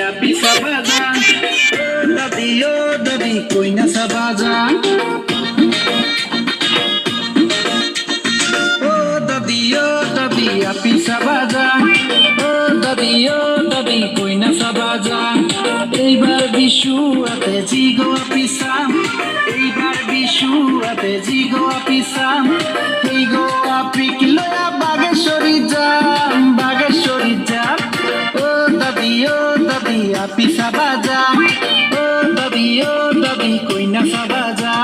Api sabaja, dadi koi na sabaja. Dadi api sabaja, dadi koi na sabaja. এইবার বিশু আতে জিগো আpi sam, এইবার বিশু আতে জিগো api sam. এই গো api কিলোয়া Bageshwari যাম, বাগেশ্বরী যাম. Dadi api sabaja, dadi koi na sabaja.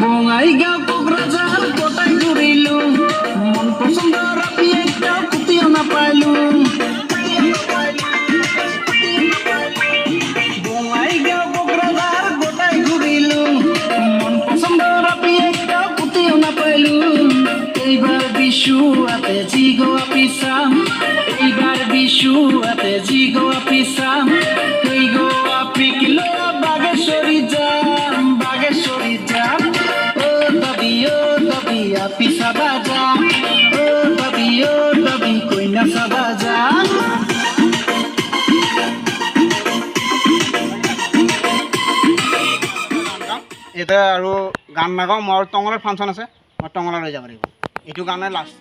Bongaigaon Kokrazar kotai ঘুরিলু, মন পছন্দর api একটা কুতিও না পাইলু. Bongaigaon Kokrazar kotai ঘুরিলু, মন পছন্দর api একটা কুতিও না পাইলু. এইবার বিশু আতে জিগো api sam, এইবার বিশু আতে জিগো api sam. এই গো api কিলো বাগেশ্বরী যাম, বাগেশ্বরী যাম. Dadi api sabaja, dadi koi na sabaja. এটা আৰু গান নাগাওঁ মোৰ টঙলাৰ ফাংচন আছে মই টঙলা লৈ যাব লাগিব এইটো গানে লাষ্ট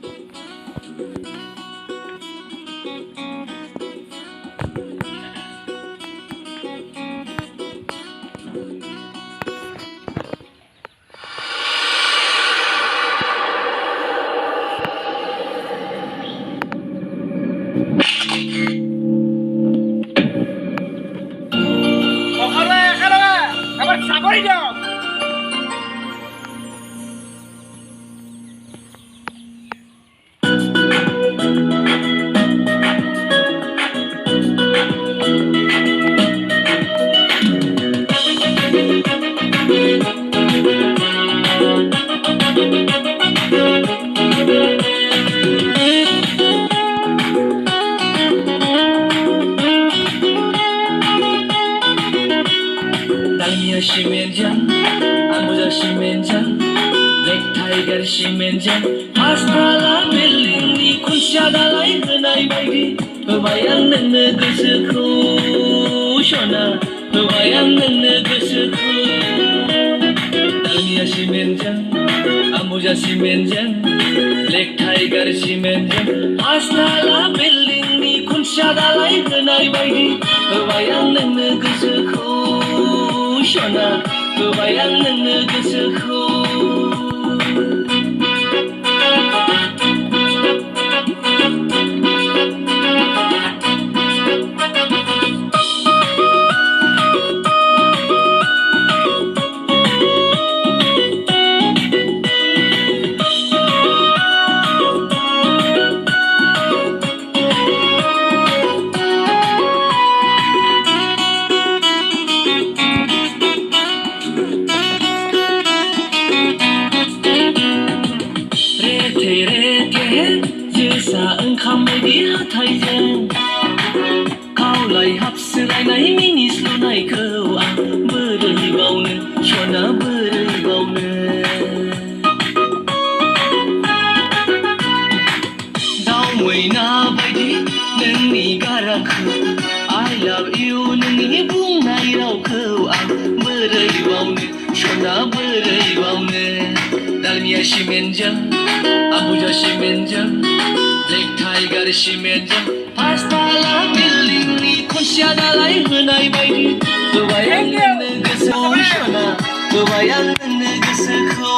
এবার সাগরে যাও Shimenjan, Amuja Shimenjan, Black Tiger Shimenjan, Astala building ni kunsyada lain kenai baidi, kebayang nene geseku, shona, kebayang nene geseku. Dalmia Shimenjan, Amuja Shimenjan, Black Tiger Shimenjan, Astala building ni kunsyada lain kenai baidi, kebayang nene geseku. Shona, kebayang nene geseku. Oंखाम बायदि हाथायजों खावलाय हाबसोलायनाय मिनिस्लुनायखौ आं बोरै बावनो सना बोरै बावनो दाउ मैना बायदि नोंनि गारांखौ I love you नोंनि बुंनाय रावखौ आं बोरै बावनो सना बोरै बावनो Dalmia Shimenjan, Amuja Shimenjan, Black Tiger Shimenjan, Astala building ni kunsyada lain kenai baidi, kebayang nene geseku, kebayang nene geseku.